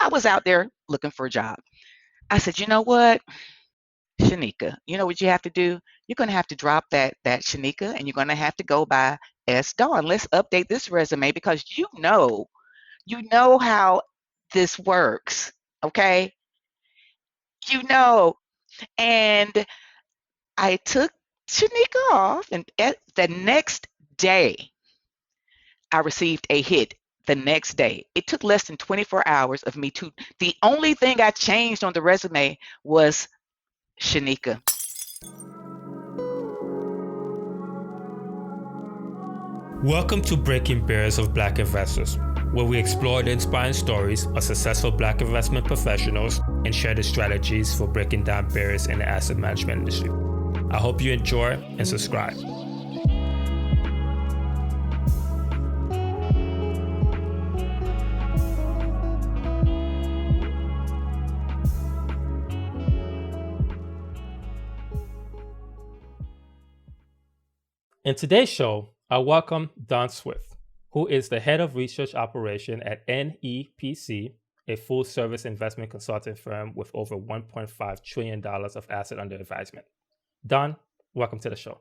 I was out there looking for a job. I said, you know what, Shanika, you know what you have to do? You're going to have to drop that Shanika, and you're going to have to go by S Dawn. Let's update this resume because you know how this works. Okay, you know. And I took Shanika off, and at the next day, I received a hit. The next day, it took less than 24 hours of me to. The only thing I changed on the resume was Shanika. Welcome to Breaking Barriers of Black Investors, where we explore the inspiring stories of successful Black investment professionals and share the strategies for breaking down barriers in the asset management industry. I hope you enjoy and subscribe. In today's show, I welcome Don Swift, who is the head of research operation at NEPC, a full-service investment consulting firm with over $1.5 trillion of asset under advisement. Don, welcome to the show.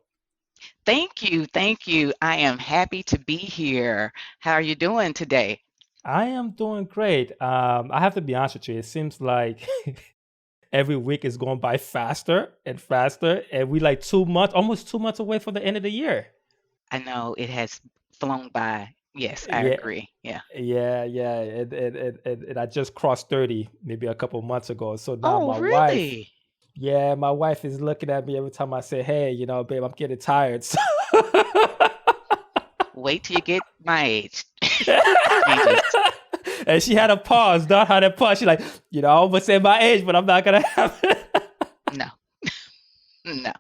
Thank you. Thank you. I am happy to be here. How are you doing today? I am doing great. I have to be honest with you. It seems like every week is going by faster and faster, and we like 2 months, almost 2 months away from the end of the year. I know it has flown by. Yes, I Yeah, agree. Yeah. yeah. And I just crossed 30 maybe a couple months ago. So now Oh, really? my wife is looking at me every time I say, hey, babe, I'm getting tired. So Wait till you get my age. It changes. and she had a pause, not had a pause. She's like, I almost say my age, but I'm not gonna have it. No, no.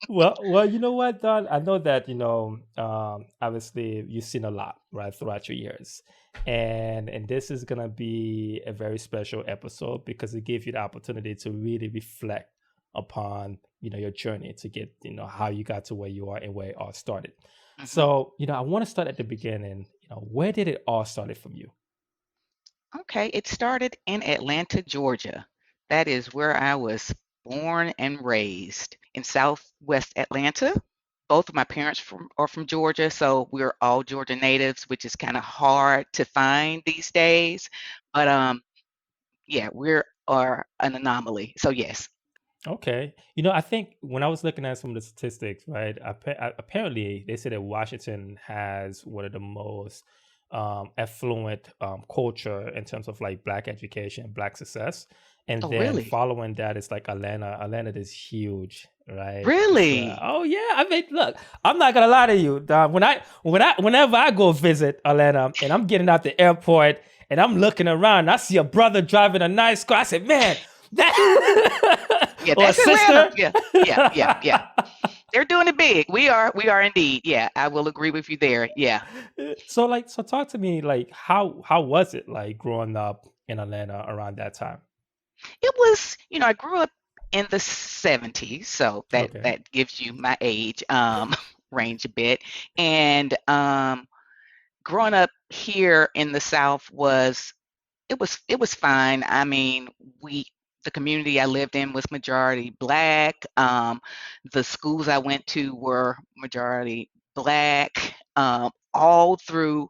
Well, you know what, Don? I know that obviously you've seen a lot, right, throughout your years, and this is gonna be a very special episode because it gives you the opportunity to really reflect upon your journey to get how you got to where you are and where it all started. hmm So I want to start at the beginning. Where did it all started from you? Okay, it started in Atlanta, Georgia. That is where I was born and raised in Southwest Atlanta. Both of my parents are from Georgia, so we're all Georgia natives, which is kind of hard to find these days. But yeah, are an anomaly. So yes. Okay. I think when I was looking at some of the statistics, right, apparently they said that Washington has one of the most affluent culture in terms of like Black education, Black success. And Oh, then really? following that, it's like Atlanta. Atlanta is huge, right? Really? Oh yeah. I mean, look, I'm not gonna lie to you, Don. Whenever I go visit Atlanta and I'm getting out the airport and I'm looking around, I see a brother driving a nice car. I said, man, that Yeah, or a that's Atlanta. sister. Yeah, yeah. They're doing it big. We are indeed. Yeah, I will agree with you there. Yeah. So talk to me, like how was it like growing up in Atlanta around that time? It was, I grew up in the 70s, so that Okay. that gives you my age range a bit. And growing up here in the South it was fine. I mean, we the community I lived in was majority Black. The schools I went to were majority Black, all through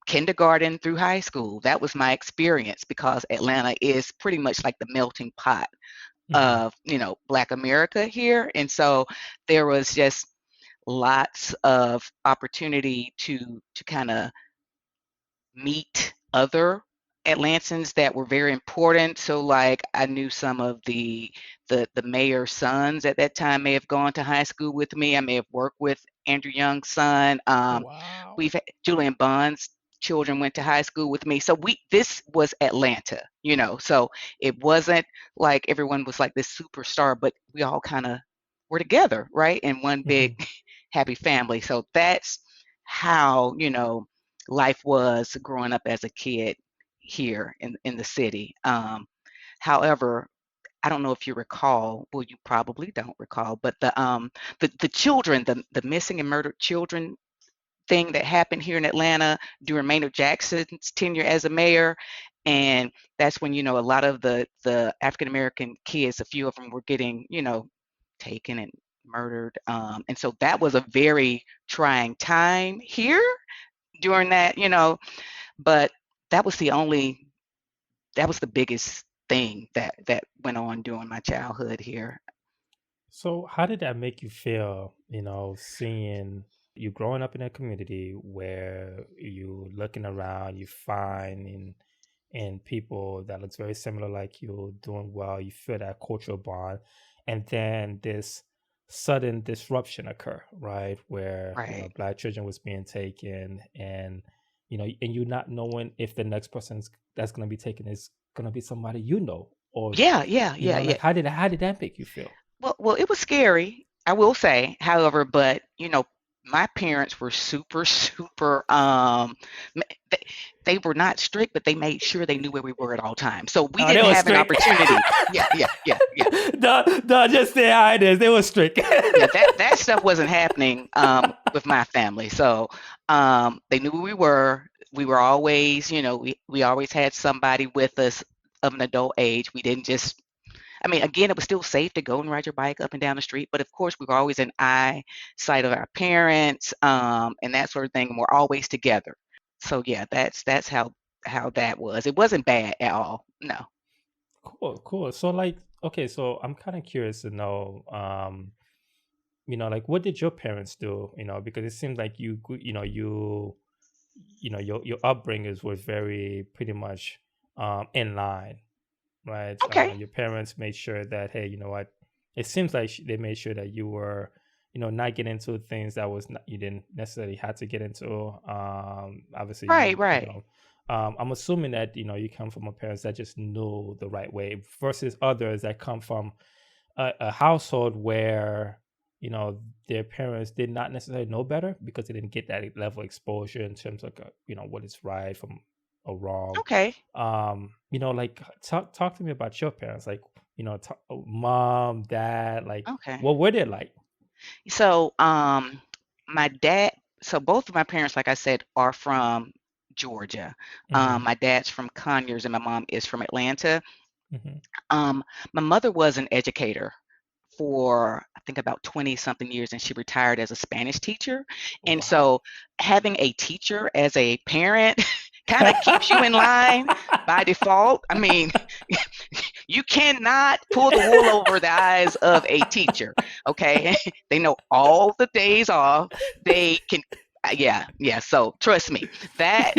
kindergarten through high school. That was my experience because Atlanta is pretty much like the melting pot Hmm. of, Black America here. And so there was just lots of opportunity to kind of meet other Atlantans that were very important. So like I knew some of the mayor's sons at that time may have gone to high school with me. I may have worked with Andrew Young's son. Wow. We've had Julian Bond's children went to high school with me. So this was Atlanta, So it wasn't like everyone was like this superstar, but we all kind of were together, right? In one big Hmm. happy family. So that's how, life was growing up as a kid here in the city. However, I don't know if you recall, well, you probably don't recall, but the children, the missing and murdered children thing that happened here in Atlanta during Maynard Jackson's tenure as a mayor. And that's when, a lot of the African American kids, a few of them were getting, taken and murdered. And so that was a very trying time here during that, but that was that was the biggest thing that went on during my childhood here. So, how did that make you feel, seeing you growing up in a community where you looking around, you find in people that looks very similar like you, doing well, you feel that cultural bond, and then this sudden disruption occur, right? Where, Right. black children was being taken, and and you not knowing if the next person that's gonna be taken is gonna be somebody or Yeah, yeah, yeah, yeah. like how did that make you feel? Well, it was scary, I will say. However, but my parents were super, super. They, they were not strict, but they made sure they knew where we were at all times. So we Oh, they didn't were have an strict. opportunity. Yeah, yeah, yeah, yeah, No, just say how it is. They were strict. yeah. That stuff wasn't happening with my family. So they knew where we were. We were always, we always had somebody with us of an adult age. We didn't just I mean, again, it was still safe to go and ride your bike up and down the street, but of course, we were always in eyesight of our parents, and that sort of thing, and we're always together. So yeah, that's how that was. It wasn't bad at all. No. Cool, cool. So like, okay, so I'm kind of curious to know, like what did your parents do? Because it seems like your upbringings was very pretty much in line, right? Okay. Your parents made sure that, hey, you know what? It seems like they made sure that you were, not getting into things that was not, you didn't necessarily have to get into. Obviously, Right, right. I'm assuming that you come from a parents that just know the right way versus others that come from a household where you know their parents did not necessarily know better because they didn't get that level of exposure in terms of what is right from or wrong. Okay. Like talk to me about your parents, like mom, dad, like Okay. what were they like? So, my dad, so both of my parents, like I said, are from Georgia. Mm-hmm. My dad's from Conyers and my mom is from Atlanta. Mm-hmm. Um, my mother was an educator for I think about 20 something years, and she retired as a Spanish teacher. And Wow. so having a teacher as a parent kind of keeps you in line by default. I mean, you cannot pull the wool over the eyes of a teacher. Okay. They know all the days off. They can, yeah, yeah. So trust me, that,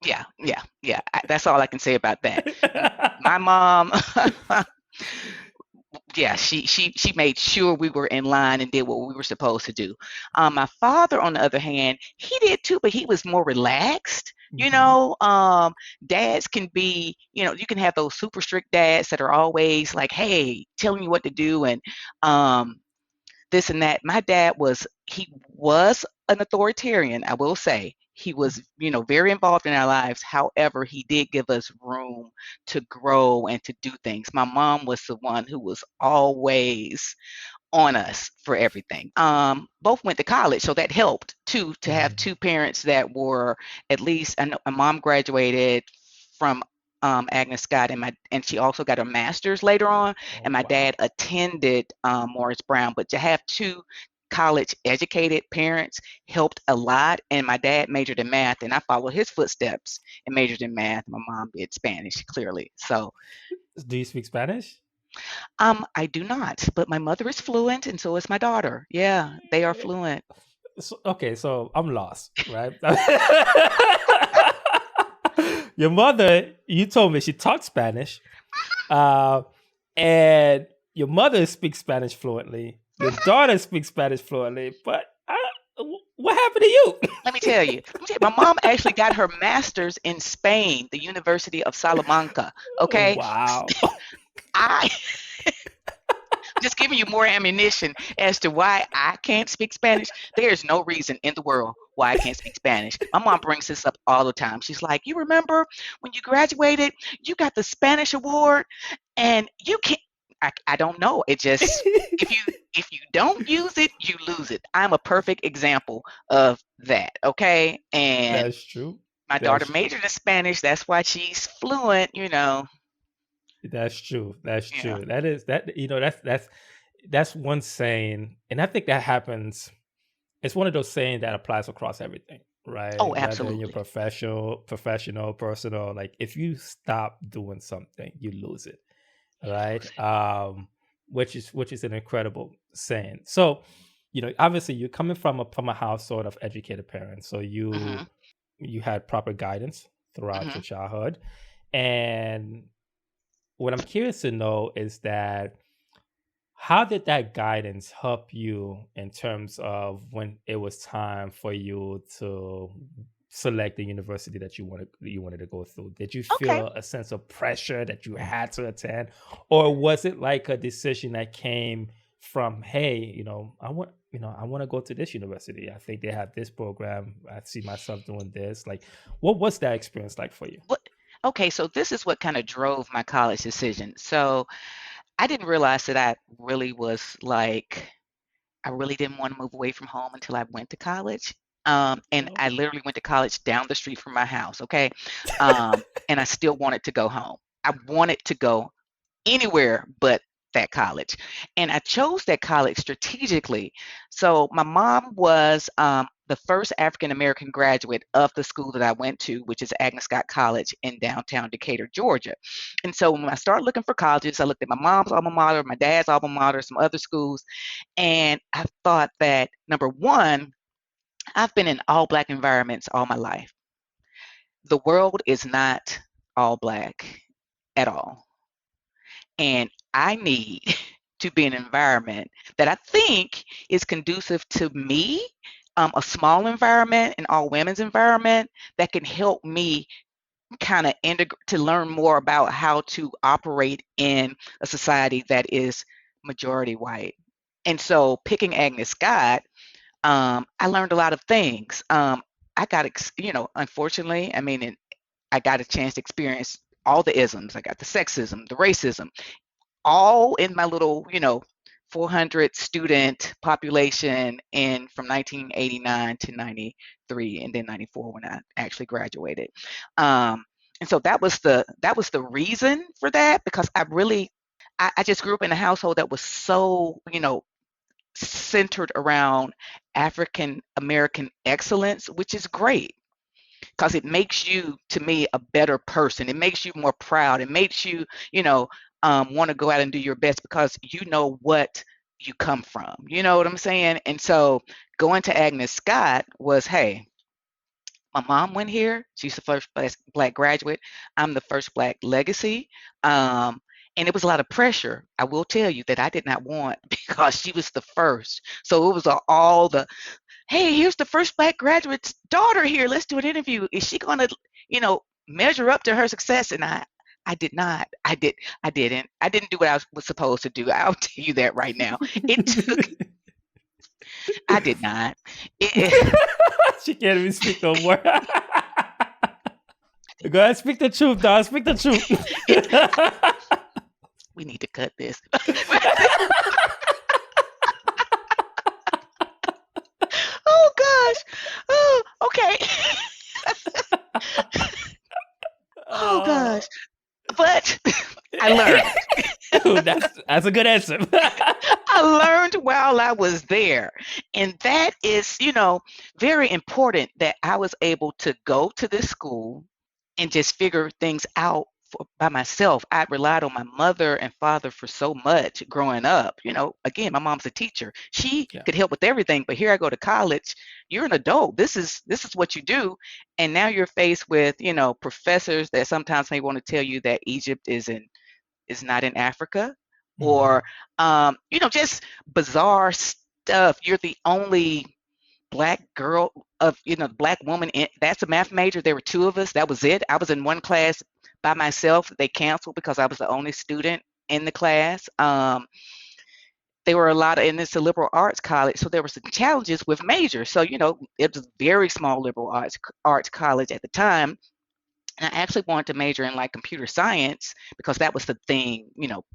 yeah, yeah, yeah. That's all I can say about that. My mom, yeah, she made sure we were in line and did what we were supposed to do. My father, on the other hand, he did too, but he was more relaxed. Hmm. Dads can be, you can have those super strict dads that are always like, hey, telling you what to do and um, this and that. My dad he was an authoritarian, I will say. He was, very involved in our lives. However, he did give us room to grow and to do things. My mom was the one who was always on us for everything. Both went to college, so that helped too, to have Hmm. two parents that were at least. I know my mom graduated from Agnes Scott, and she also got her master's later on. Oh And my dad wow. attended Morris Brown, but to have two college educated parents helped a lot. And my dad majored in math, and I followed his footsteps and majored in math. My mom did Spanish, clearly. So Do you speak Spanish? I do not, but my mother is fluent, and so is my daughter. Yeah, they are fluent. Okay, so I'm lost, right? Your mother, you told me she talked Spanish, uh, and your mother speaks Spanish fluently. Your daughter speaks Spanish fluently, but what happened to you? Let me tell you, my mom actually got her master's in Spain, the University of Salamanca. Okay, Wow. I just giving you more ammunition as to why I can't speak Spanish. There's no reason in the world why I can't speak Spanish. My mom brings this up all the time. She's like, "You remember when you graduated, you got the Spanish award, and you can't." I don't know. It just if you don't use it, you lose it. I'm a perfect example of that. Okay, and That's true. My daughter That's majored in Spanish. That's why she's fluent. that's true. That's Yeah. true. That is that you know that's one saying, and I think that happens. It's one of those saying that applies across everything, right? Oh, Whether in your absolutely. professional, personal, like if you stop doing something, you lose it, right? Which is an incredible saying. So, obviously you're coming from a household of educated parents, so you Mhm. you had proper guidance throughout your Mhm. childhood, and what I'm curious to know is that how did that guidance help you in terms of when it was time for you to select the university that you wanted to go through? Did you Okay. feel a sense of pressure that you had to attend, or was it like a decision that came from, hey, I want to go to this university. I think they have this program. I see myself doing this. Like, what was that experience like for you? What Okay, so this is what kind of drove my college decision. So, I didn't realize that I really didn't want to move away from home until I went to college. And Oh. I literally went to college down the street from my house, okay? And I still wanted to go home. I wanted to go anywhere but that college. And I chose that college strategically. So my mom was the first African American graduate of the school that I went to, which is Agnes Scott College in downtown Decatur, Georgia. And so when I started looking for colleges, I looked at my mom's alma mater, my dad's alma mater, some other schools, and I thought that number one, I've been in all Black environments all my life. The world is not all Black at all. And I need to be in an environment that I think is conducive to me, a small environment, an all women's environment that can help me kind of integrate to learn more about how to operate in a society that is majority white. And so picking Agnes Scott, I learned a lot of things. Unfortunately, I mean, I got a chance to experience all the isms. I got the sexism, the racism, all in my little, 400 student population in from 1989 to 93 and then 94 when I actually graduated. Um, and so that was the reason for that because I just grew up in a household that was so, centered around African American excellence, which is great because it makes you, to me, a better person. It makes you more proud. It makes you, want to go out and do your best because you know what you come from. You know what I'm saying? And so going to Agnes Scott was, hey, my mom went here. She's the first Black graduate. I'm the first Black legacy. Um, and it was a lot of pressure. I will tell you that I did not want because she was the first. So it was all the hey, here's the first Black graduate's daughter here. Let's do an interview. Is she going to, measure up to her success? And I did not. I didn't. I didn't do what I was supposed to do. I'll tell you that right now. It took. I did not. It, She can't even speak no more. Go ahead, speak the truth, dog. Speak the truth. it, we need to cut this. Oh gosh. Oh, okay. Oh Oh. gosh. But I learned. Ooh, that's a good answer. I learned while I was there. And that is, very important that I was able to go to this school and just figure things out by myself. I relied on my mother and father for so much growing up. Again, my mom's a teacher. She Yeah. could help with everything, but here I go to college. You're an adult. This is what you do. And now you're faced with, professors that sometimes may want to tell you that Egypt is not in Africa, Hmm. or just bizarre stuff. You're the only Black girl of Black woman. That's a math major. There were two of us. That was it. I was in one class by myself. They canceled because I was the only student in the class. There were a lot of, and it's a liberal arts college, so there were some challenges with majors. So it was a very small liberal arts college at the time, and I actually wanted to major in like computer science because that was the thing,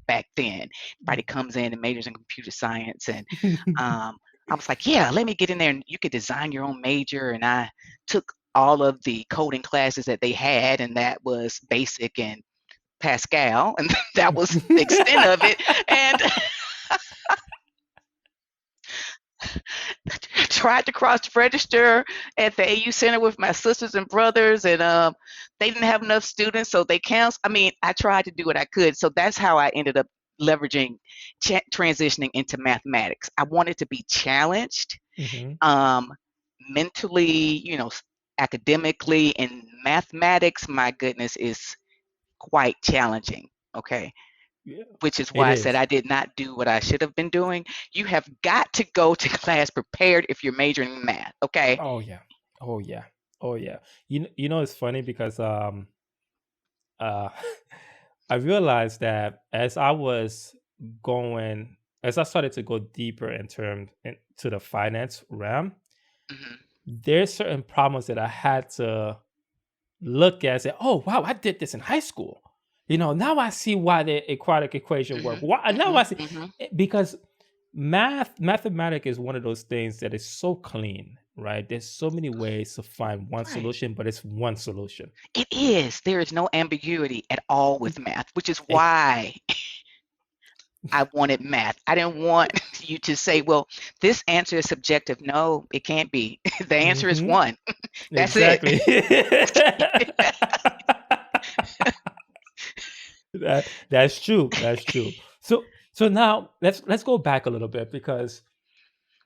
back then. Everybody comes in and majors in computer science. And I was like, yeah, let me get in there and you could design your own major. And I took all of the coding classes that they had, and that was basic and Pascal, and that was the extent of it. And tried to cross register at the AU Center with my sisters and brothers, and they didn't have enough students, so they canceled. I mean, I tried to do what I could, so that's how I ended up leveraging transitioning into mathematics. I wanted to be challenged, Hmm. um, mentally, academically, and mathematics. My goodness, is quite challenging. Okay, Yeah, which is it why I said is. I did not do what I should have been doing. You have got to go to class prepared if you're majoring in math, okay? Oh yeah. Oh yeah. Oh yeah. You know it's funny because uh I realized that as I started to go deeper into the finance realm, Mhm, there's certain problems that I had to look at and say, "Oh wow, I did this in high school." Now I see why the quadratic equation work. mhm, Why now mhm, I see mhm. because mathematics is one of those things that is so clean, right? There's so many ways to find one Right. solution, but it's one solution. It is. There is no ambiguity at all with math, which is It- why I wanted math. I didn't want you to say, well, this answer is subjective. No, it can't be. The answer is Mhm. one. That's it. Exactly. That's true. That's true. So now let's go back a little bit because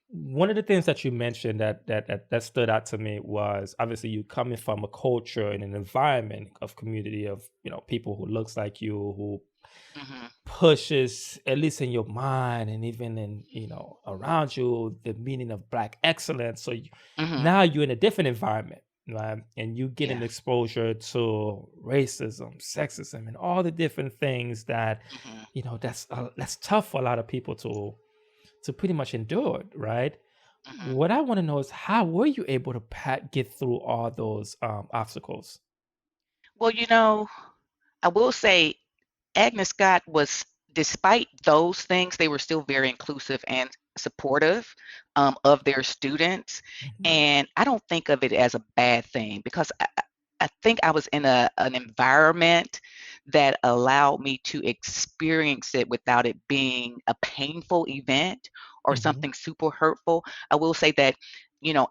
one of the things that you mentioned that stood out to me was obviously you coming from a culture and an environment of community of people who looks like you, who Mhm, pushes, at least in your mind and even in around you, the meaning of black excellence. So mhm. now you're in a different environment, right? And you get an Yeah. exposure to racism, sexism, and all the different things that Mhm, that's tough for a lot of people to pretty much endure, right? mhm. What I want to know is how were you able to get through all those obstacles? Well, I will say Agnes Scott was, despite those things, they were still very inclusive and supportive of their students. Mhm. And I don't think of it as a bad thing because I think I was in an environment that allowed me to experience it without it being a painful event or Mhm. something super hurtful. I will say that,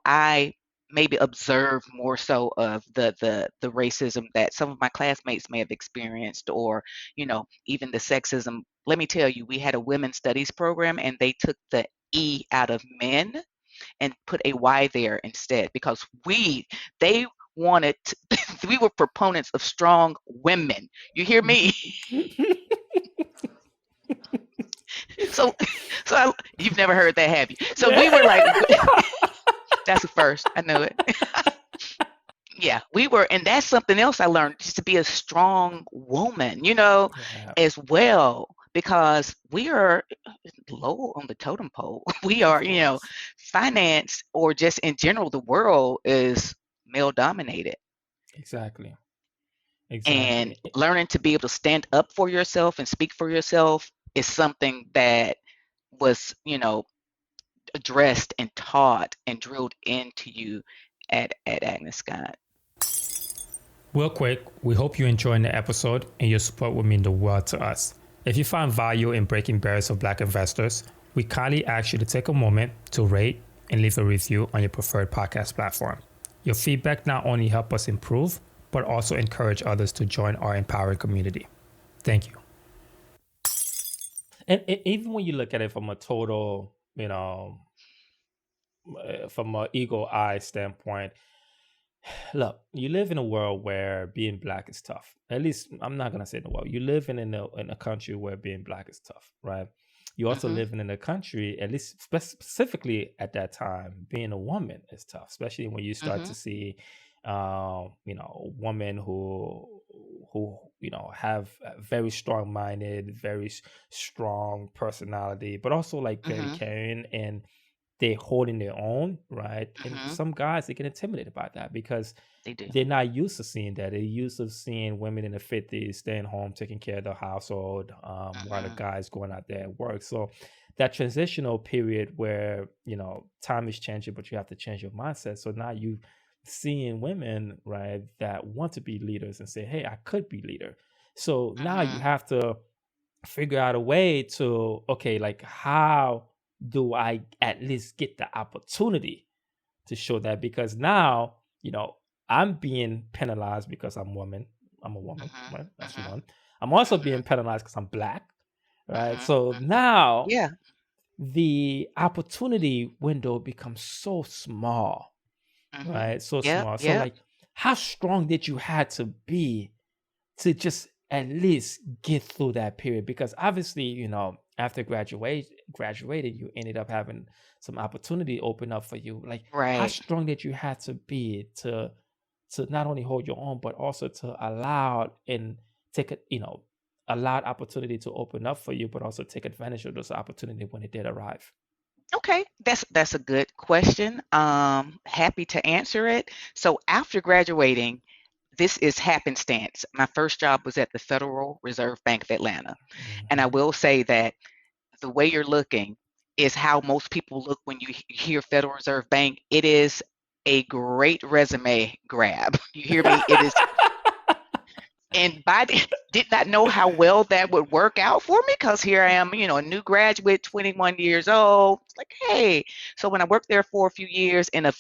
I maybe observed more so of the racism that some of my classmates may have experienced, or even the sexism. Let me tell you, we had a women's studies program and they took the E out of men and put a Y there instead because they wanted we were proponents of strong women. You hear me? So you've never heard that, have you? So we were like, that's the first. I know it. Yeah, we were, and that's something else I learned, just to be a strong woman, Yeah, as well, because we are low on the totem pole. We of are, course. finance, or just in general, the world is male dominated. Exactly. And Exactly. learning to be able to stand up for yourself and speak for yourself is something that was, addressed and taught and drilled into you at Agnes Scott. Real quick, we hope you're enjoying the episode and your support would mean the world to us. If you find value in breaking barriers of black investors, we kindly ask you to take a moment to rate and leave a review on your preferred podcast platform. Your feedback not only helps us improve, but also encourage others to join our empowering community. Thank you. And even when you look at it from a total, from an eagle eye standpoint, look, you live in a world where being black is tough. At least I'm not gonna say in the world. You live in a country where being black is tough, right? You also Hmm. living in a country, at least specifically at that time, being a woman is tough, especially when you start Hmm. to see, women who have a very strong minded, very strong personality, but also like very Hmm. caring and they holding their own, right? And Hmm. some guys they get intimidated by that because They do. they're not used to seeing that. They're used to seeing women in the 50s staying home, taking care of the household, while the Hmm. guys going out there and work. So that transitional period where time is changing, but you have to change your mindset. So now seeing women, right, that want to be leaders and say, hey, I could be leader. So now you Mhm. have to figure out a way to, okay, like how do I at least get the opportunity to show that? Because now, I'm being penalized because I'm a woman, Mhm. right? That's Mhm. one. I'm also being Mhm. penalized because I'm black, right? Mhm. So Mhm. now Yeah. the opportunity window becomes so small, Mhm. right? So Yep. small. So Yep. like, how strong did you had to be to just at least get through that period? Because obviously, after graduating, you ended up having some opportunity open up for you. Like, how Right. strong did you have to be to not only hold your own, but also to allow and take it, allowed opportunity to open up for you, but also take advantage of those opportunity when it did arrive. Okay, that's a good question. Happy to answer it. So after graduating, this is happenstance. My first job was at the Federal Reserve Bank of Atlanta, and I Mhm. will say that the way you're looking is how most people look when you hear Federal Reserve Bank. It is a great resume grab. You hear me? It is, and did not know how well that would work out for me because here I am, a new graduate, 21 years old. It's like, hey. So when I worked there for a few years in a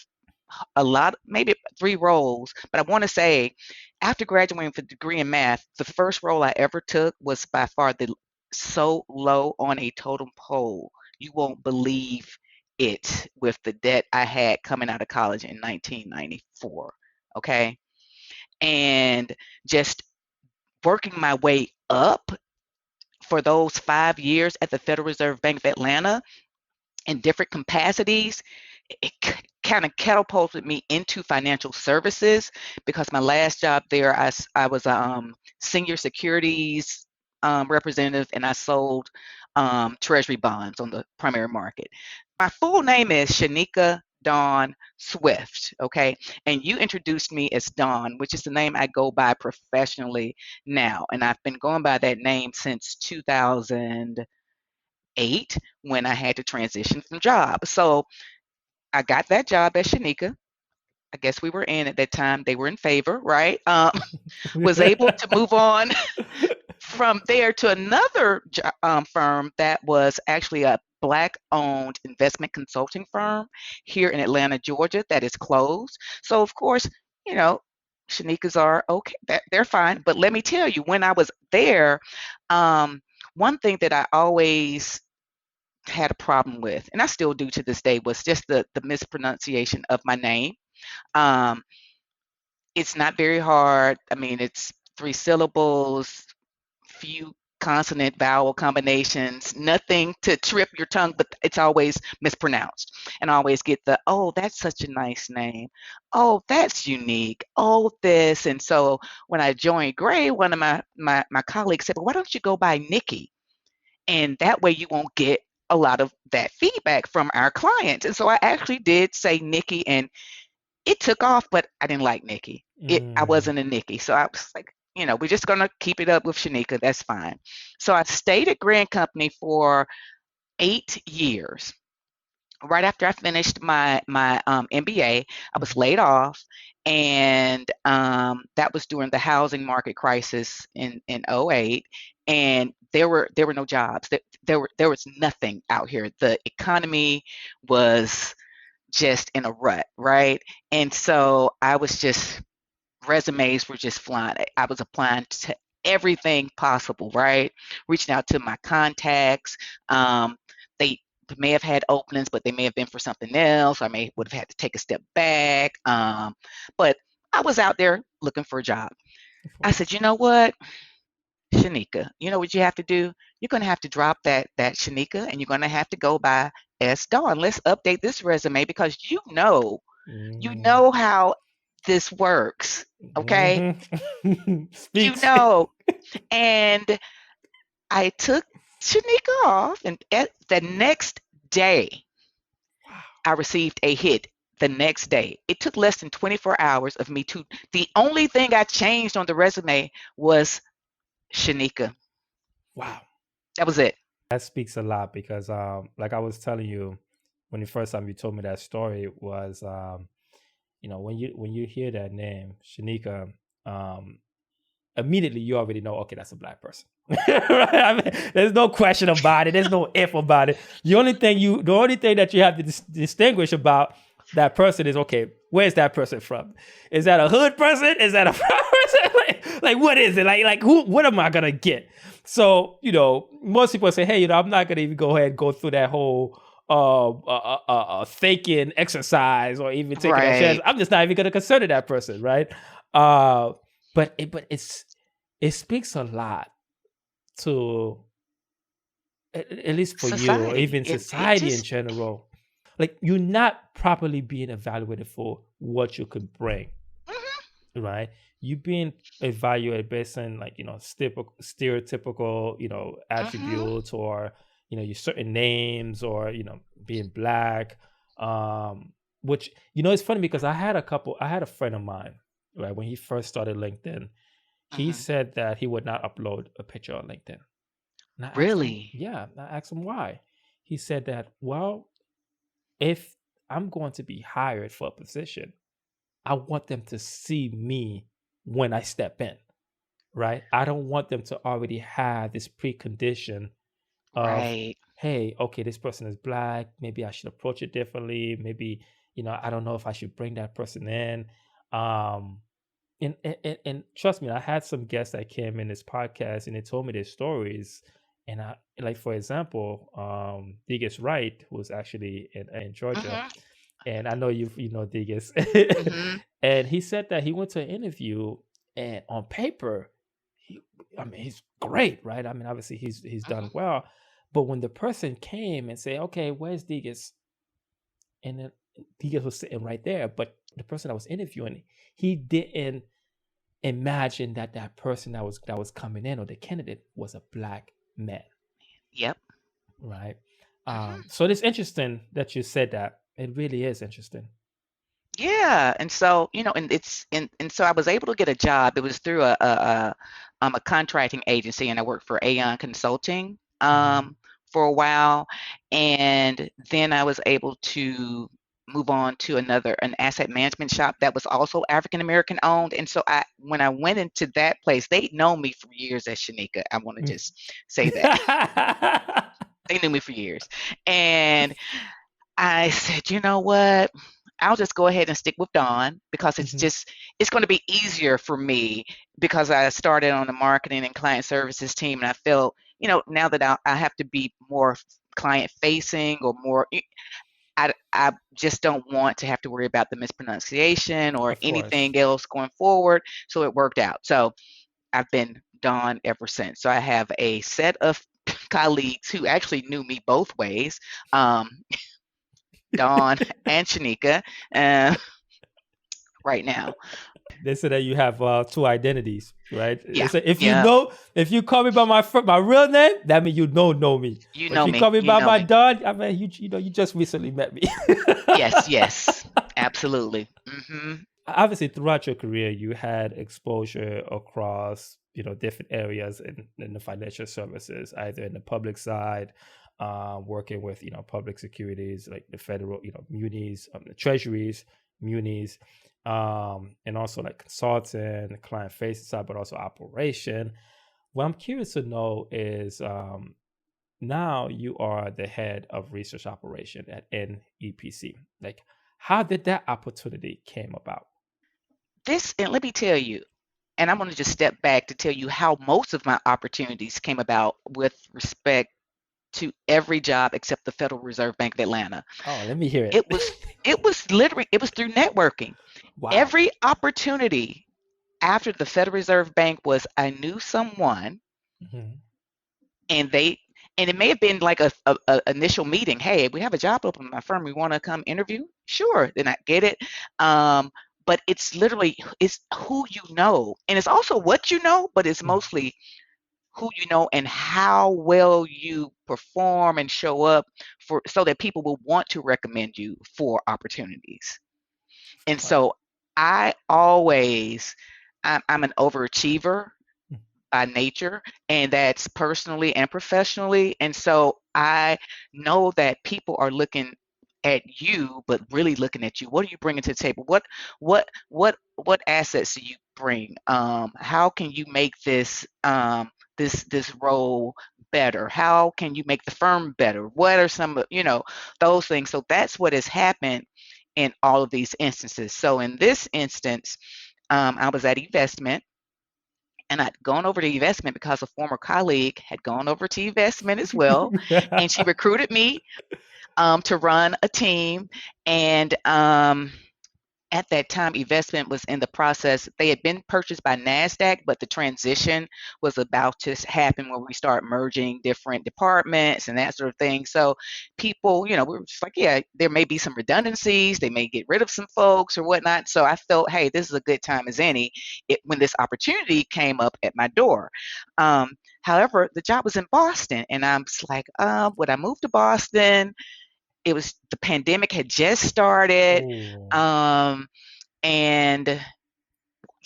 lot, maybe three roles, but I want to say after graduating with a degree in math, the first role I ever took was by far the so low on a totem pole. You won't believe it with the debt I had coming out of college in 1994. Okay. And just working my way up for those 5 years at the Federal Reserve Bank of Atlanta in different capacities, it kind of catapulted me into financial services because my last job there, I was a senior securities representative and I sold treasury bonds on the primary market. My full name is Shanika Dawn Swift, okay? And you introduced me as Dawn, which is the name I go by professionally now. And I've been going by that name since 2008 when I had to transition from job. So I got that job at Shanika. I guess we were in at that time. They were in favor, right? Was able to move on from there to another firm that was actually a Black-owned investment consulting firm here in Atlanta, Georgia, that is closed. So, of course, you know, Shanikas are okay, they're fine. But let me tell you, when I was there, um, one thing that I always had a problem with, and I still do to this day, was just the mispronunciation of my name. Um, it's not very hard. I mean, it's three syllables, few consonant vowel combinations, nothing to trip your tongue, but it's always mispronounced. And I always get the, oh, that's such a nice name. Oh, that's unique. Oh, this. And so when I joined Gray, one of my colleagues said, well, why don't you go by Nikki? And that way you won't get a lot of that feedback from our clients. And so I actually did say Nikki, and it took off, but I didn't like Nikki. I Mm. wasn't a Nikki. So I was like, we're just gonna keep it up with Shanika. That's fine. So I stayed at Grand Company for 8 years. Right after I finished my MBA, I was Mhm. laid off, and that was during the housing market crisis in '08, and there were no jobs. There was nothing out here. The economy was just in a rut, right? And so I was just resumes were just flying. I was applying to everything possible, right? Reaching out to my contacts. They may have had openings, but they may have been for something else. I may would have had to take a step back. But I was out there looking for a job. Of I said, course. you know what, Shanika, you know what you have to do? You're gonna have to drop that Shanika, and you're gonna have to go by S Dawn. Let's update this resume because you Mm. know how this works. Okay, Mhm. you Speaks. know. And I took Shanika off, and at the next day, Wow. I received a hit. The next day, it took less than 24 hours of me to. The only thing I changed on the resume was Shanika. Wow. That was it. That speaks a lot because, like I was telling you, when the first time you told me that story was, when you hear that name, Shanika, um, immediately you already know, okay, that's a black person. Right? I mean, there's no question about it. There's no if about it. The only thing that you have to distinguish about that person is, okay, where's that person from? Is that a hood person? Is that a person? Like what is it? Like who? What am I gonna get? So most people say, hey, I'm not gonna even go ahead and go through that whole thinking exercise or even taking that chance. Right. I'm just not even gonna consider that person, right? Uh, but it speaks a lot to at least for you or Society. even It society in just general. Like you're not properly being evaluated for what you could bring, mhm, right? You being evaluated based on like stereotypical mhm, attributes, or your certain names, or being black. Um, which it's funny because I had a friend of mine, right, when he first started LinkedIn. He mhm. said that he would not upload a picture on LinkedIn. And I asked him, Really? yeah, I asked him why. He said that, well, if I'm going to be hired for a position, I want them to see me when I step in, right? I don't want them to already have this precondition of, Right. hey, okay, this person is black. Maybe I should approach it differently. Maybe, I don't know if I should bring that person in. Um, and trust me, I had some guests that came in this podcast and they told me their stories. And I like, for example, Digas Wright, who's actually in Georgia, Mhm, and I know you know Digas, mhm, and he said that he went to an interview, and on paper, he, I mean, he's great, right? I mean, obviously he's done mhm. well, but when the person came and say, okay, where's Digas, and then Digas was sitting right there, but the person that was interviewing, he didn't imagine that that person that was coming in, or the candidate, was a black man, Yep. right? Mhm. So it's interesting that you said that. It really is interesting. Yeah, and so, and so I was able to get a job. It was through a contracting agency, and I worked for Aon Consulting Hmm. for a while, and then I was able to move on to an asset management shop that was also African American owned. And so when I went into that place, they'd known me for years as Shanika. I want to just say that. They knew me for years. And I said, you know what? I'll just go ahead and stick with Dawn because Hmm. it's going to be easier for me because I started on the marketing and client services team, and I felt, now that I have to be more client facing or more, I just don't want to have to worry about the mispronunciation or Of course. anything else going forward. So it worked out. So I've been Dawn ever since. So I have a set of colleagues who actually knew me both ways. Um, Dawn and Shanika, uh, right now. They say that you have two identities, right? They Yeah, say yeah. if you call me by my real name, that means you don't know me. You But if know you call me. me You by know my me. dog, I mean, you just recently met me. Yes, yes. Absolutely. Obviously, throughout your career, you had exposure across different areas in the financial services, either in the public side, working with public securities like the federal munis, the treasuries, munis, and also like consulting, client facing side, but also operation. What I'm curious to know is, now you are the head of research operation at NEPC. Like, how did that opportunity came about? And let me tell you, and I'm going to just step back to tell you how most of my opportunities came about with respect to every job except the Federal Reserve Bank of Atlanta. Oh, let me hear it. It was it was through networking. Wow. Every opportunity after the Federal Reserve Bank was I knew someone, Hmm. and they and it may have been like a initial meeting. Hey, we have a job open in my firm. We want to come interview. Sure, then I get it. Um, but it's who you know, and it's also what you know, but it's mostly who you know and how well you perform and show up for so that people will want to recommend you for opportunities. Of And course. so I always I'm an overachiever by nature, and that's personally and professionally. And so I know that people are looking. at you, but really looking at you. What are you bringing to the table? What assets do you bring? How can you make this role better? How can you make the firm better? What are some of, those things? So that's what has happened in all of these instances. So in this instance, I was at investment, and I'd gone over to investment because a former colleague had gone over to investment as well, and she recruited me to run a team. And at that time, investment was in the process. They had been purchased by NASDAQ, but the transition was about to happen where we start merging different departments and that sort of thing. So people, we were just like, yeah, there may be some redundancies. They may get rid of some folks or whatnot. So I felt, hey, this is a good time as any when this opportunity came up at my door. However, the job was in Boston, and I'm just like, would I move to Boston? It was the pandemic had just started. Oh, Um, and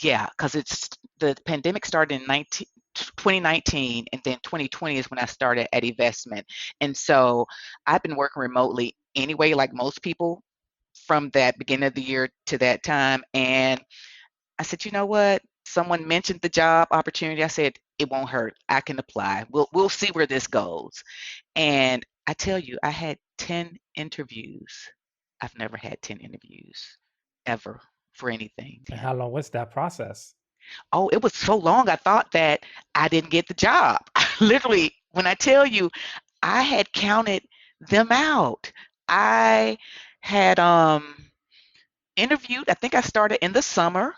yeah, because it's the pandemic started in 2019, and then 2020 is when I started at investment. And so I've been working remotely anyway, like most people from that beginning of the year to that time. And I said, you know what? Someone mentioned the job opportunity. I said, it won't hurt. I can apply. We'll see where this goes. And I tell you, I had 10 interviews. I've never had 10 interviews ever for anything. and how long was that process? Oh, it was so long. I thought that I didn't get the job. Literally, when I tell you, I had counted them out. I had interviewed, I think I started in the summer,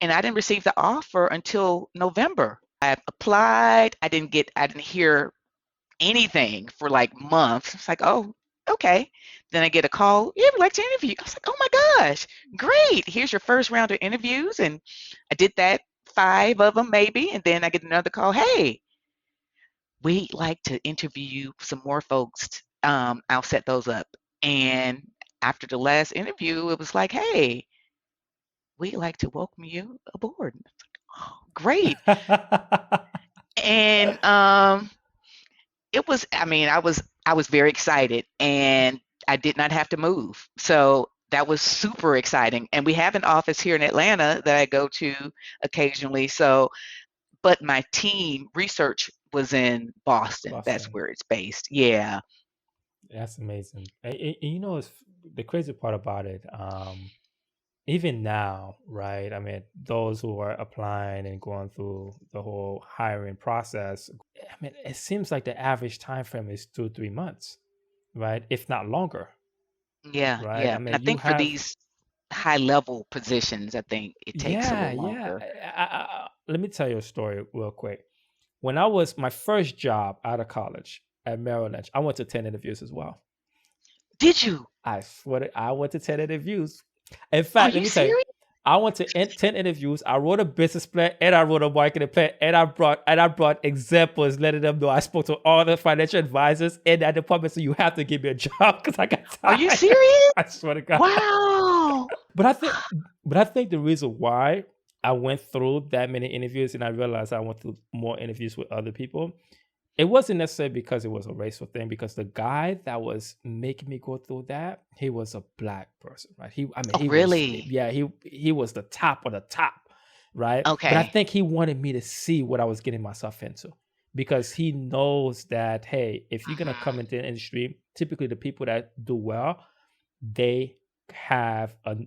and I didn't receive the offer until November. I applied. I didn't hear anything for like months. It's like, oh, okay. Then I get a call. Yeah, we'd like to interview. I was like, oh my gosh, great. Here's your first round of interviews. And I did that, 5 of them maybe. And then I get another call. Hey, we'd like to interview you some more folks. I'll set those up. And after the last interview, it was like, hey, we'd like to welcome you aboard. Oh, great. And it was, I mean, I was very excited, and I did not have to move. So that was super exciting. And we have an office here in Atlanta that I go to occasionally. So, but my team research was in Boston. That's Boston. where it's based. Yeah. That's amazing. And it's the crazy part about it. Even now, right? I mean, those who are applying and going through the whole hiring process, I mean, it seems like the average time frame is 2, 3 months, right? If not longer, Yeah, right? I yeah. And I mean, you think for have, these high level positions, I think it takes a yeah, little yeah. longer. Let me tell you a story real quick. When I was my first job out of college at Merrill Lynch, I went to 10 interviews as well. Did you? I swear I went to 10 interviews. In Are fact, let you me tell you, serious? I went to 10 interviews. I wrote a business plan and I wrote a marketing plan, and I brought examples, letting them know I spoke to all the financial advisors in that department. So you have to give me a job because I got Are you tired. serious? I swear to God. Wow. But I think but I think the reason why I went through that many interviews and I realized I went through more interviews with other people, it wasn't necessarily because it was a racial thing, because the guy that was making me go through that, he was a black person, right? Oh, He was, really? yeah, he was the top of the top, right? But I Okay. think he wanted me to see what I was getting myself into, because he knows that, hey, if you're gonna come Mhm. into the industry, typically the people that do well, they have a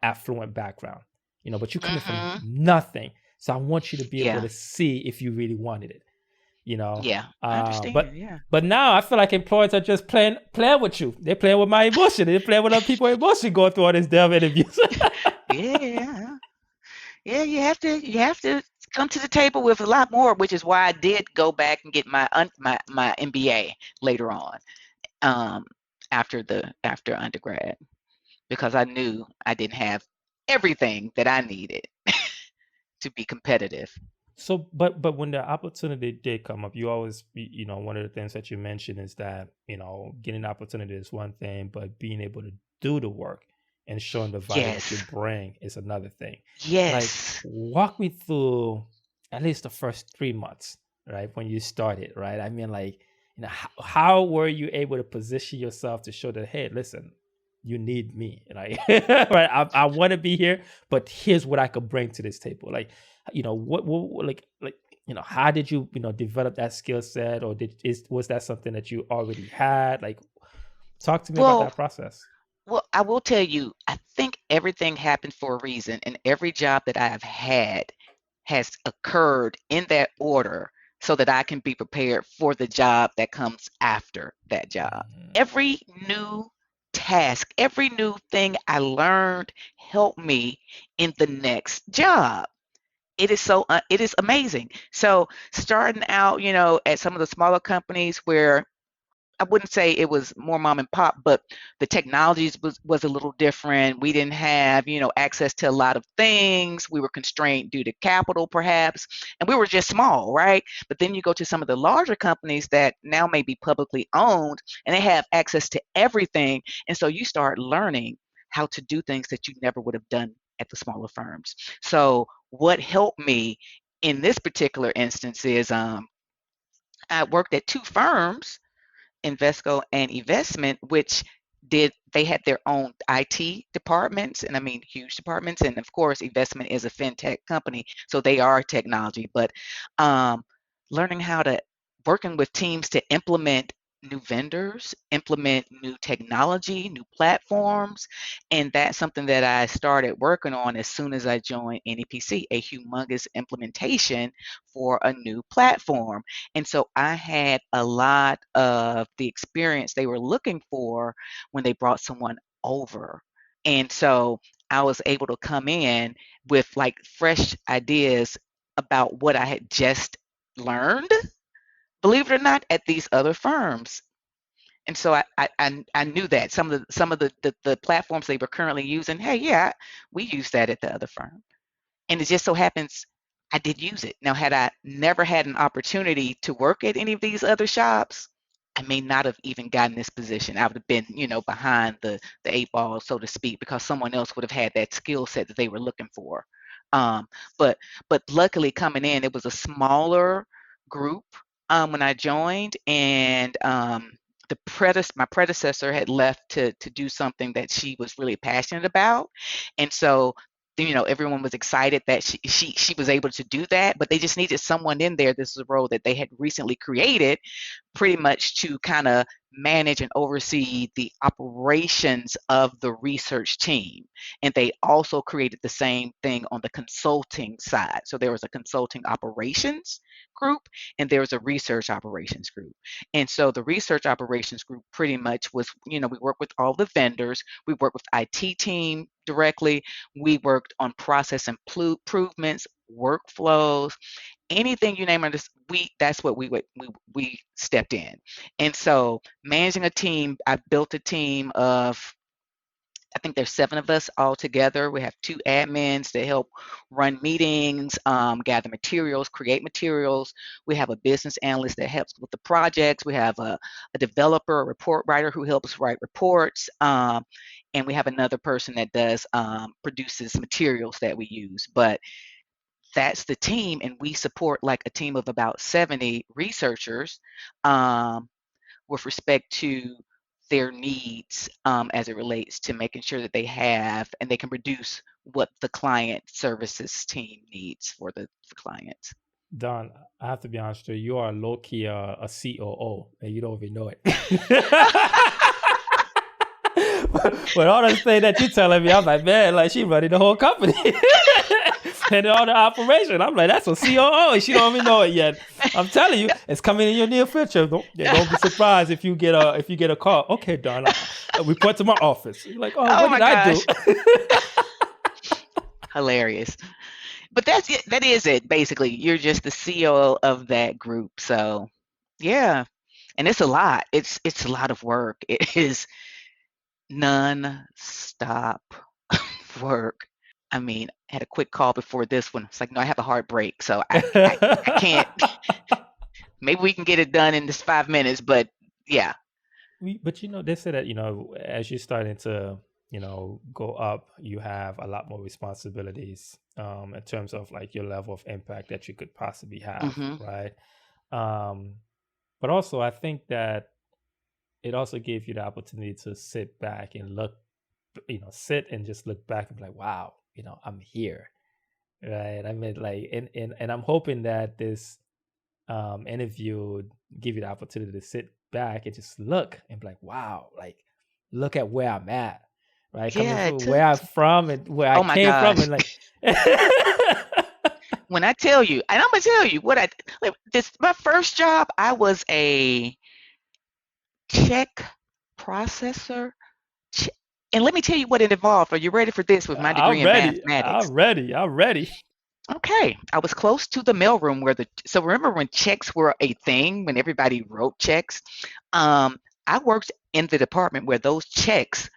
affluent background, but you're coming from Mhm. nothing. So I want you to be able Yeah. to see if you really wanted it, you know. Yeah. I Uh, understand. but Yeah. but now I feel like employers are just playing with you. They're playing with my emotion. They're playing with other people's emotion going through all these damn interviews. Yeah. Yeah, you have to come to the table with a lot more, which is why I did go back and get my MBA later on, um, after undergrad, because I knew I didn't have everything that I needed to be competitive. So, but when the opportunity did come up, you always, one of the things that you mentioned is that, getting opportunity is one thing, but being able to do the work and showing the value that you Yes. bring is another thing. Like, Yes. walk me through at least the first 3 months, right? When you started, right? I mean, like, how were you able to position yourself to show that, hey, listen, you need me, like right. I want to be here, but here's what I could bring to this table. Like, what like how did you develop that skill set, or was that something that you already had? Like, talk to me about Well, that process. I will tell you, I think everything happened for a reason, and every job that I have had has occurred in that order so that I can be prepared for the job that comes after that job. Mm. Every new task, every new thing I learned helped me in the next job. It is amazing. So starting out, at some of the smaller companies where I wouldn't say it was more mom and pop, but the technologies was a little different. We didn't have, access to a lot of things. We were constrained due to capital, perhaps, and we were just small, right? But then you go to some of the larger companies that now may be publicly owned, and they have access to everything, and so you start learning how to do things that you never would have done at the smaller firms. So what helped me in this particular instance is I worked at two firms, Invesco and Investment, which did they had their own IT departments, and I mean huge departments. And of course, Investment is a fintech company, so they are technology. But um, learning how to working with teams to implement new vendors, implement new technology, new platforms, and that's something that I started working on as soon as I joined NEPC, a humongous implementation for a new platform. And so I had a lot of the experience they were looking for when they brought someone over. And so I was able to come in with like fresh ideas about what I had just learned, believe it or not, at these other firms. And so I knew that some of the platforms they were currently using, hey, yeah, we use that at the other firm. And it just so happens I did use it. Now, had I never had an opportunity to work at any of these other shops, I may not have even gotten this position. I would have been, behind the eight ball, so to speak, because someone else would have had that skill set that they were looking for. Um, but but luckily coming in, it was a smaller group when I joined, and my predecessor had left to do something that she was really passionate about, and so everyone was excited that she was able to do that, but they just needed someone in there. This is a role that they had recently created pretty much to kind of manage and oversee the operations of the research team. And they also created the same thing on the consulting side. So there was a consulting operations group and there was a research operations group. And so the research operations group pretty much was, we work with all the vendors, we work with IT team directly, we worked on process improvements, workflows, anything you name it, that's what we stepped in. And so managing a team, I built a team of, I think there's seven of us all together. We have two admins that help run meetings, gather materials, create materials. We have a business analyst that helps with the projects. We have a developer, a report writer who helps write reports. And we have another person that does produces materials that we use. But that's the team, and we support like a team of about 70 researchers um, with respect to their needs as it relates to making sure that they have and they can produce what the client services team needs for clients. Don, I have to be honest with you. You are low key a COO, and you don't even know it. But all the thing that you telling me, I'm like, man, like she running the whole company and all the operation. I'm like, that's a COO, and she don't even know it yet. I'm telling you, it's coming in your near future. Don't be surprised if you get a call. Okay, Don, I report to my office. You're like, oh, Oh what my did I do? gosh, hilarious. But that's it. That is it. Basically, you're just the CEO of that group. So yeah, and it's a lot. It's a lot of work. It is non-stop work. I mean, I had a quick call before this one. It's like, no, I have a heart break, so I can't. Maybe we can get it done in this 5 minutes, but yeah. But they say that as you're starting to go up, you have a lot more responsibilities in terms of like your level of impact that you could possibly have, Hmm. right? um but also I think that it also gave you the opportunity to sit back and look sit and just look back and be like, wow, I'm here, right? I mean, like, and I'm hoping that this interview would give you the opportunity to sit back and just look and be like, wow, like, look at where I'm at, right? Coming Yeah, it from took. where I'm from and where I Oh my came from, gosh. and like, When I tell you, and I'm gonna tell you what I like, this my first job, I was a check processor. Che- And let me tell you what it involved. Are you ready for this with my degree I'm in ready, mathematics? I'm ready. Okay, I was close to the mailroom where so remember when checks were a thing, when everybody wrote checks? Um, I worked in the department where those checks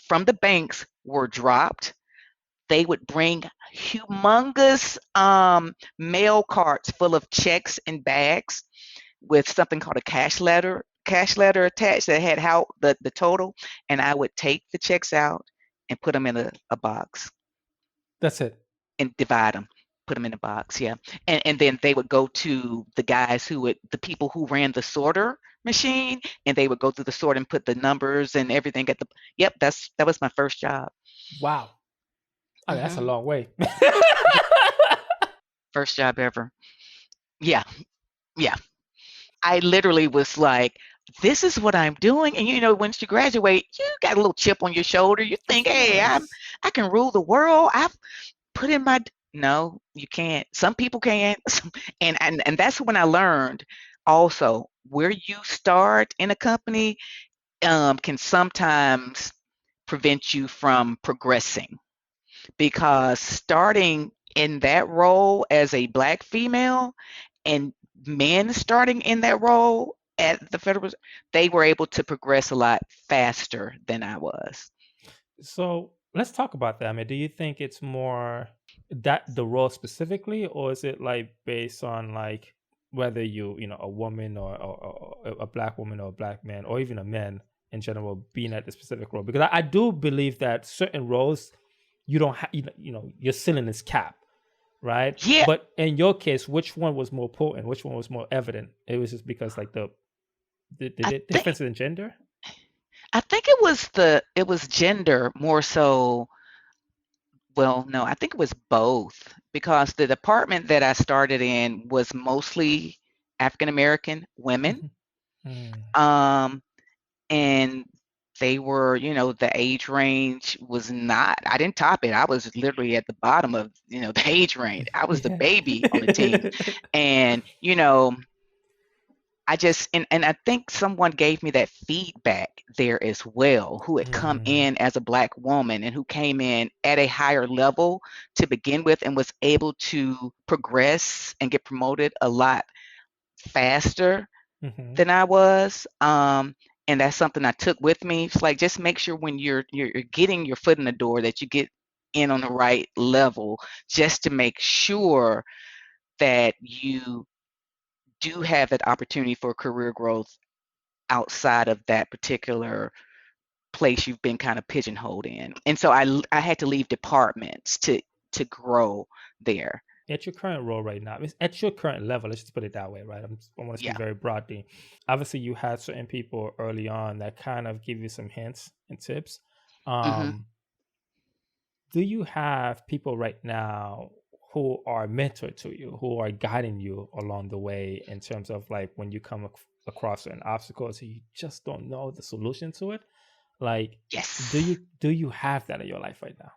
from the banks were dropped. They would bring humongous mail carts full of checks and bags with something called a cash letter attached that had how the total, and I would take the checks out and put them in a box That's it. and divide them, put them in a box, yeah. And then they would go to the guys the people who ran the sorter machine, and they would go through the sort and put the numbers and everything at the. Yep, that was my first job. Wow. I mean, that's a Hmm. long way. First job ever. Yeah, yeah. I literally was like, this is what I'm doing. And once you graduate, you got a little chip on your shoulder. You Of think, hey, course. I can rule the world. I've put in my. No, you can't. Some people can. And that's when I learned also where you start in a company can sometimes prevent you from progressing, because starting in that role as a black female and men starting in that role at the federal Reserve, they were able to progress a lot faster than I was. So let's talk about that. I mean, do you think it's more that the role specifically, or is it like based on like whether a woman or a black woman or a black man or even a man in general being at the specific role? Because I do believe that certain roles you don't have, your ceiling is capped, right? Yeah, But in your case, which one was more potent? Which one was more evident? It was just because like I the think difference in gender. I think it was gender more so. Well, no, I think it was both, because the department that I started in was mostly African American women. Mhm. Mm. Um, and they were, the age range was not, I didn't top it. I was literally at the bottom of, the age range. I was the Yeah. baby on the team. And, and I think someone gave me that feedback there as well, who had come Mhm. in as a black woman and who came in at a higher level to begin with and was able to progress and get promoted a lot faster Mhm. than I was. And that's something I took with me. It's like, just make sure when you're getting your foot in the door that you get in on the right level, just to make sure that you do have that opportunity for career growth outside of that particular place you've been kind of pigeonholed in. And so I had to leave departments to grow there. At your current role right now, at your current level, let's just put it that way, right? I want to speak Yeah. very broadly. Obviously, you had certain people early on that kind of give you some hints and tips. Hmm. Um, do you have people right now who are mentor to you, who are guiding you along the way in terms of like when you come across certain obstacles, you just don't know the solution to it? Like, Yes. do you have that in your life right now?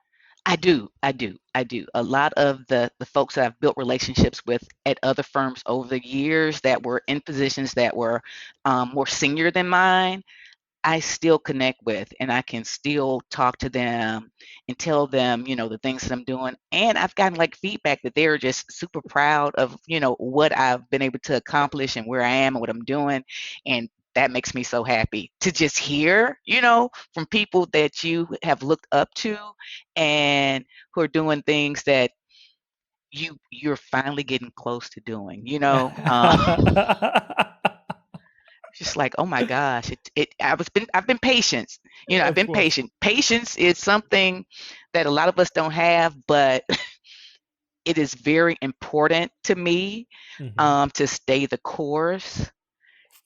I do. I do. I do. A lot of the folks that I've built relationships with at other firms over the years that were in positions that were more senior than mine, I still connect with, and I can still talk to them and tell them, the things that I'm doing. And I've gotten like feedback that they're just super proud of, what I've been able to accomplish and where I am and what I'm doing. And that makes me so happy to just hear, from people that you have looked up to and who are doing things that you're finally getting close to doing. Just like, oh my gosh, I've been patient. I've Of been course. patient. Patience is something that a lot of us don't have, but it is very important to me, Hmm. to stay the course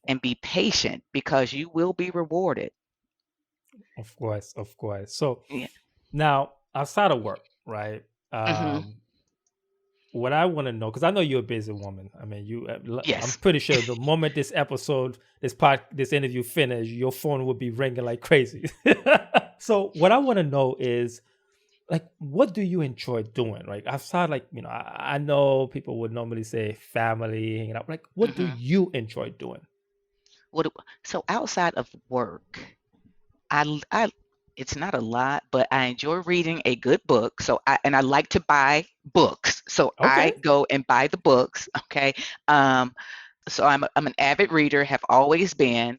and be patient, because you will be rewarded. Of course, of course. So Yeah. now outside of work, right? Hmm. Um, what I want to know, because I know you're a busy woman. I mean, I'm Yes. pretty sure the moment this episode, this interview finished, your phone would be ringing like crazy. So what I want to know is, like, what do you enjoy doing? Like outside, like, I know people would normally say family, hanging out. Like, what do Hmm. you enjoy doing? So outside of work, I it's not a lot, but I enjoy reading a good book. I like to buy books. So I Okay. go and buy the books. Okay. Um, so I'm an avid reader, have always been.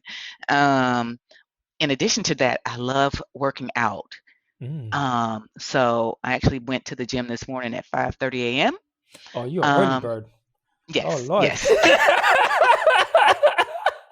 Um, in addition to that, I love working out. Mm. So I actually went to the gym this morning at 5:30 a.m. Oh, you're an early Um, bird. Oh yes, Lord. yes.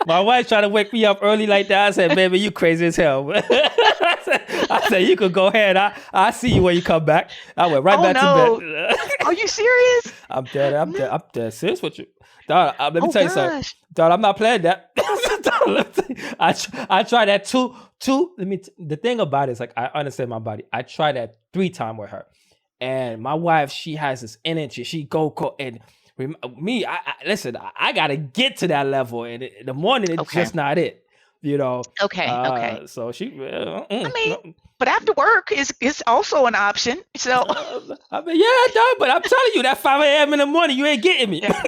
My wife tried to wake me up early like that. I said, "Baby, you crazy as hell." I said, "You could go ahead. I see you when you come back." I went right Oh back to bed. no, are you serious? I'm dead. I'm No. dead. I'm dead serious with you, dog. Let me Oh tell you something, gosh. dog. I'm not playing that. Dawg, let me tell you, I tried that two. The thing about it is, like, I understand my body. I tried that 3 times with her, and my wife, she has this energy. She go and me. Listen. I gotta get to that level, and in the morning it's Okay. just not it. You know. Okay. Okay. So she. I mean, No. but after work is also an option. So I mean, yeah, dog. But I'm telling you, that 5 a.m. in the morning, you ain't getting me. yeah.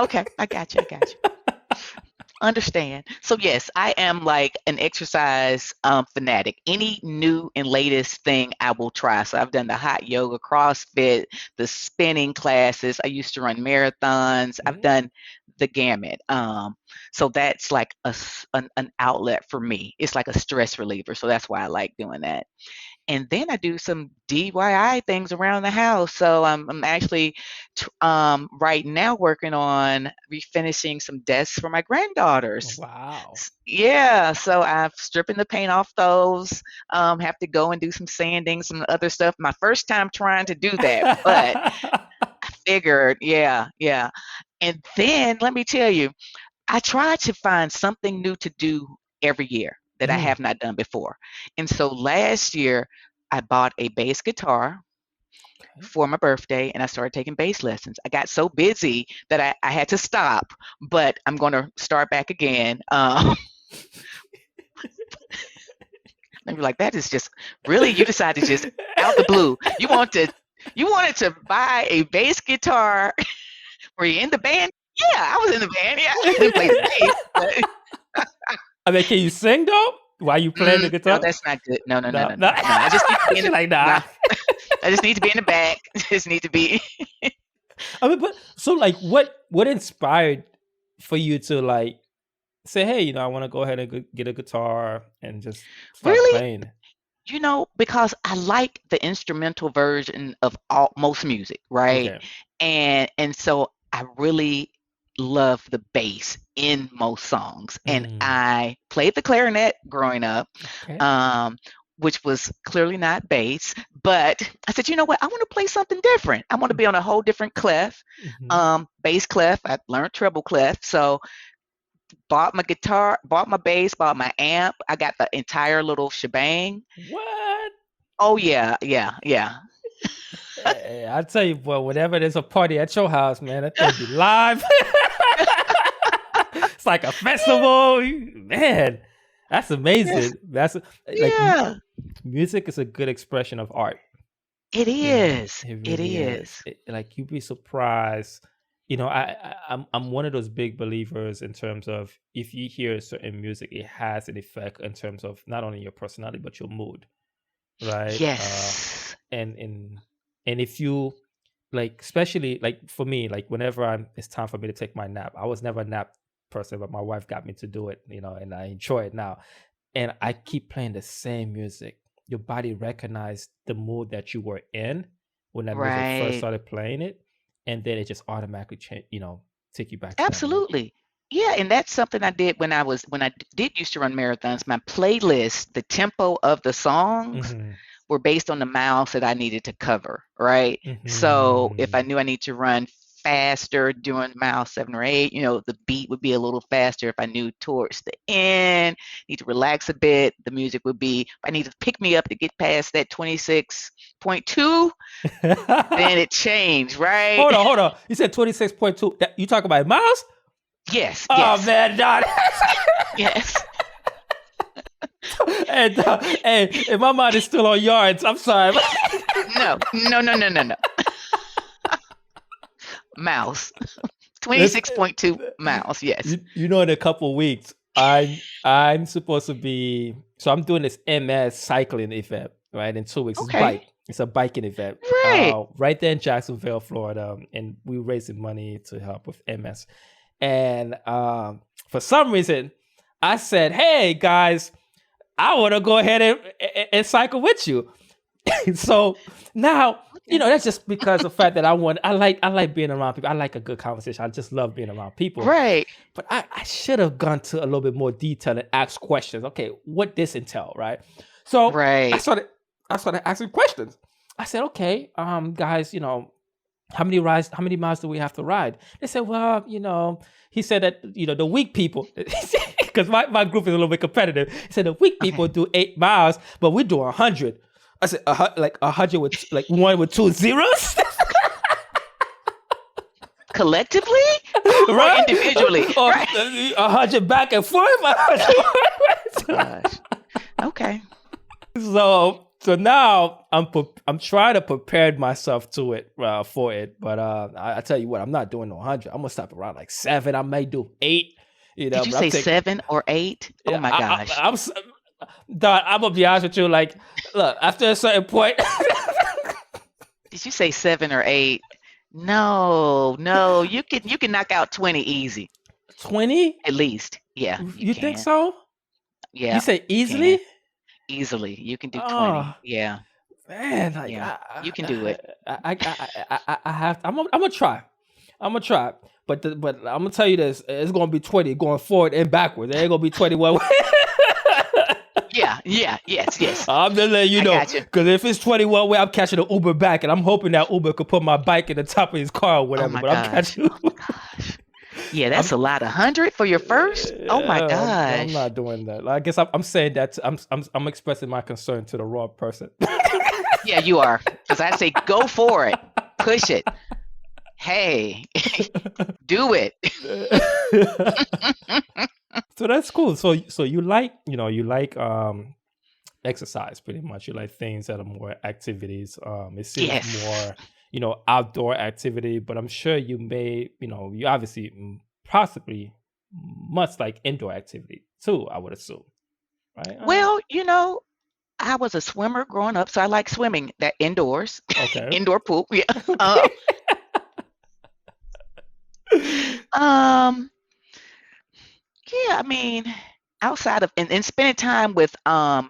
Okay, I got you. I got you. Understand. So yes, I am like an exercise fanatic. Any new and latest thing I will try. So I've done the hot yoga, CrossFit, the spinning classes. I used to run marathons. I've Mm, done the gamut. So that's like an outlet for me. It's like a stress reliever. So that's why I like doing that. And then I do some DIY things around the house. So I'm actually right now working on refinishing some desks for my granddaughters. wow. Yeah, so I'm stripping the paint off those. Have to go and do some sanding, some other stuff. My first time trying to do that, but I figured, yeah, yeah. And then let me tell you, I try to find something new to do every year that I Mm, have not done before. And so last year, I bought a bass guitar okay. for my birthday and I started taking bass lessons. I got so busy that I had to stop, but I'm going to start back again. And you're like, that is just really, you decided just out the blue. You wanted to buy a bass guitar. Were you in the band? Yeah, I was in the band. Yeah, I didn't play the bass, but I mean, can you sing though? While you playing the no, guitar? that's not good. No, no, no, No, no, no. no, no. I just need to be in She's the like, nah. no. I just need to be in the back. Just need to be I mean, but so, like, what inspired for you to, like, say, hey, I want to go ahead and get a guitar and just start really, playing? because I like the instrumental version of all most music, right? Okay. And so I really love the bass in most songs. And Mm, I played the clarinet growing up, okay. um, which was clearly not bass. But I said, you know what? I want to play something different. I want to be on a whole different clef, Mm-hmm. bass clef. I learned treble clef, so bought my guitar, bought my bass, bought my amp. I got the entire little shebang. What? Oh yeah, yeah, yeah. I tell you, boy, whenever there's a party at your house, man, that thing be live. It's like a festival. Man, that's Yes, amazing. Like, yeah. music is a good expression of art. It is. It It really is. is. Like, you'd be surprised. I'm one of those big believers in terms of, if you hear certain music, it has an effect in terms of not only your personality but your mood, right? Yes. And if you, like, especially like for me, like whenever it's time for me to take my nap. I was never a nap person, but my wife got me to do it, and I enjoy it now. And I Mhm. keep playing the same music. Your body recognized the mood that you were in when that music first Right. started playing it, and then it just automatically change, take you back to that mood. Absolutely. Yeah, and that's something I did when I did used to run marathons. My playlist, the tempo of the songs Hmm. were based on the miles that I needed to cover, right? So if I Hmm. knew I need to run faster during mile 7 or 8. The beat would be a little faster if I knew towards the end, need to relax a bit. The music would be, if I need to pick me up to get past that 26.2, then it changed, right? Hold on. You said 26.2. You talk about miles? Yes, Oh yes, man, Don. yes. And hey, my mind is still on yards. I'm sorry. No, no, no, no, no, no. Miles. Let's, 26.2 miles, yes. in a couple of weeks, I'm supposed to be. So I'm doing this MS cycling event, right? In 2 weeks, it's Okay, bike. It's a biking event, right. right there in Jacksonville, Florida, and we're raising money to help with MS. And for some reason, I said, "Hey guys, I want to go ahead and cycle with you." So now, Okay, that's just because of the fact that I like being around people. I like a good conversation. I just love being around people. right, But I should have gone to a little bit more detail and asked questions. Okay, what this entail, right? So I right. started I started asking questions. I said, okay, guys, how many miles do we have to ride? They said, well, he said that, the weak people, because my group is a little bit competitive. He said the weak Okay. people do 8 miles, but we do 100. I said, like 100 with like one with two zeros, Collectively or right? individually? Or Right. 100 back and forth. Gosh. Okay. So now I'm trying to prepare myself to it for it, but I tell you what, I'm not doing no 100. I'm gonna stop around like 7. I may do 8. Did you But I'm say taking. 7 or 8? Oh Yeah, my gosh. I'm gonna be honest with you. Like, look, after a certain point, Did you say 7 or 8? No, no. You can knock out 20 easy. 20. At least. Yeah, you You think can. so? You Yeah, say you can. easily? Easily. You can do Oh 20. Yeah. man, like Yeah. You can do it. I have. I'm gonna try. I'm gonna try. But I'm gonna tell you this: it's gonna be 20 going forward and backwards. It ain't gonna be 21. Yeah, yeah, yes, yes. I'm just letting you I know, got you. because if it's 21 way, I'm catching an Uber back, and I'm hoping that Uber could put my bike in the top of his car or Oh whatever. my But I'm gosh. catching. Oh my gosh. Yeah, I'm that's a lot. 100 for your first? Oh my I'm gosh. not doing that. I guess I'm saying that I'm expressing my concern to the wrong person. Yeah, you are. Because I say go for it. Push it. Hey, do it. So that's cool. So you like exercise pretty much. You like things that are more activities. It seems Yes. more outdoor activity, but I'm sure you obviously possibly much like indoor activity too. I would assume, right? Well, I was a swimmer growing up, so I like swimming that indoors, Okay. indoor pool. Yeah. Okay. Um, yeah, I mean, outside of and spending time with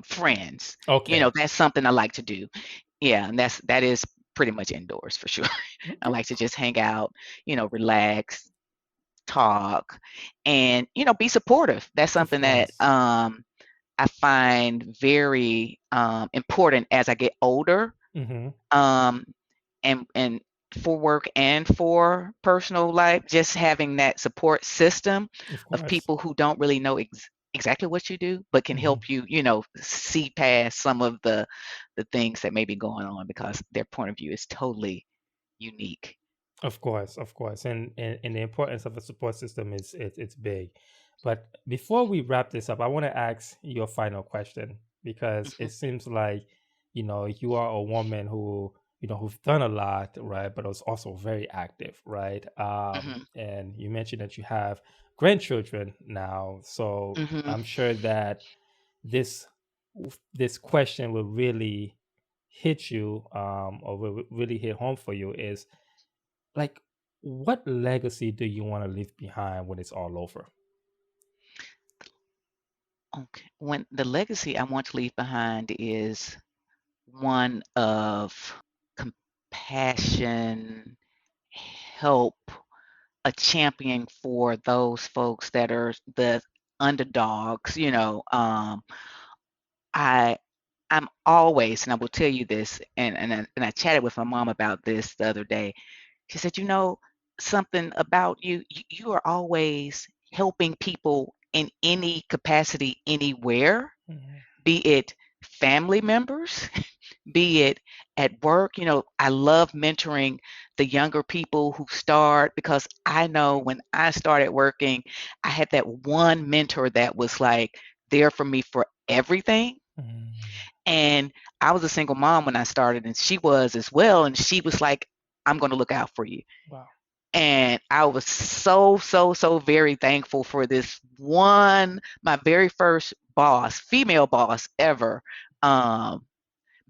friends, Okay. that's something I like to do. Yeah, and that is pretty much indoors for sure. I Okay. like to just hang out, relax, talk, and be supportive. That's Of something that course. I find very important as I get older, Mm-hmm. um, and for work and for personal life. Just having that support system Of of course. people who don't really know exactly what you do, but can Mm-hmm. help you, see past some of the things that may be going on because their point of view is totally unique. Of course, and the importance of a support system is it's big. But before we wrap this up, I want to ask your final question because Mhm, it seems like you are a woman who've done a lot, right? But was also very active, right? mhm, And you mentioned that you have grandchildren now, so mhm. I'm sure that this this question will really hit you, or will really hit home for you is like, what legacy do you want to leave behind when it's all over? Okay. When the legacy I want to leave behind is one of compassion, help, a champion for those folks that are the underdogs. I I'm always, and I will tell you this, and I chatted with my mom about this the other day. She said, something about you. You are always helping people in any capacity, anywhere, Mhm. be it family members, be it at work. I love mentoring the younger people who start, because I know when I started working, I had that one mentor that was like there for me for everything. Mhm. And I was a single mom when I started, and she was as well. And she was like, I'm going to look out for you. Wow. And I was so, so, so very thankful for this one, my very first boss, female boss ever, um,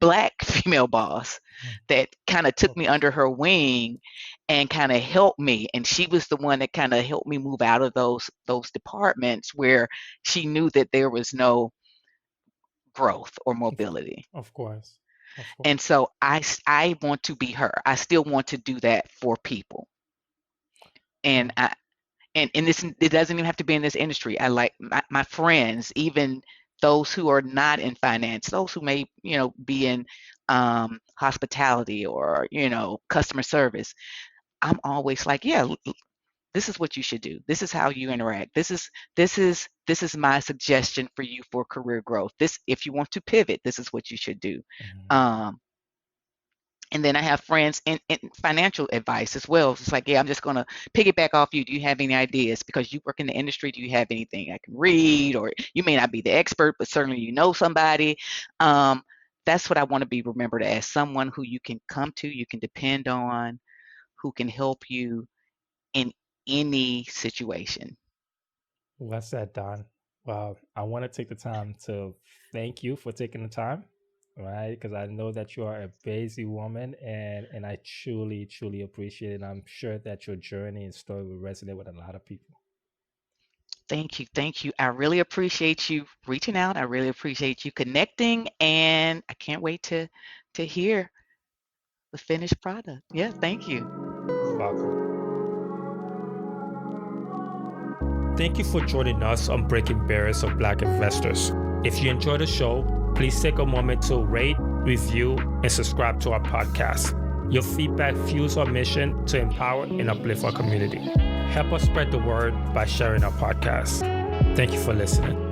Black female boss, Mhm. that kind of took me Okay. under her wing and kind of helped me. And she was the one that kind of helped me move out of those departments where she knew that there was no growth or Of, mobility. of course. Of And course. so I want to be her. I still want to do that for people. And Wow. I and this, it doesn't even have to be in this industry. I like my friends, even those who are not in finance, those who may, be in hospitality or, customer service. I'm always like, yeah, this is what you should do. This is how you interact. This is my suggestion for you for career growth. This, if you want to pivot, this is what you should do. Mhm. Um, and then I have friends in financial advice as well. It's like, yeah, I'm just going to piggyback off you. Do you have any ideas? Because you work in the industry, do you have anything I can read? Or you may not be the expert, but certainly you know somebody. Um, that's what I want to be remembered as, someone who you can come to, you can depend on, who can help you in any situation. Well said, Don. Well, I want to take the time to thank you for taking the time, right? Because I know that you are a busy woman, and I truly, truly appreciate it. I'm sure that your journey and story will resonate with a lot of people. Thank you. Thank you. I really appreciate you reaching out. I really appreciate you connecting, and I can't wait to hear the finished product. Yeah, thank you. Welcome. Thank you for joining us on Breaking Barriers of Black Investors. If you enjoyed the show, please take a moment to rate, review, and subscribe to our podcast. Your feedback fuels our mission to empower and uplift our community. Help us spread the word by sharing our podcast. Thank you for listening.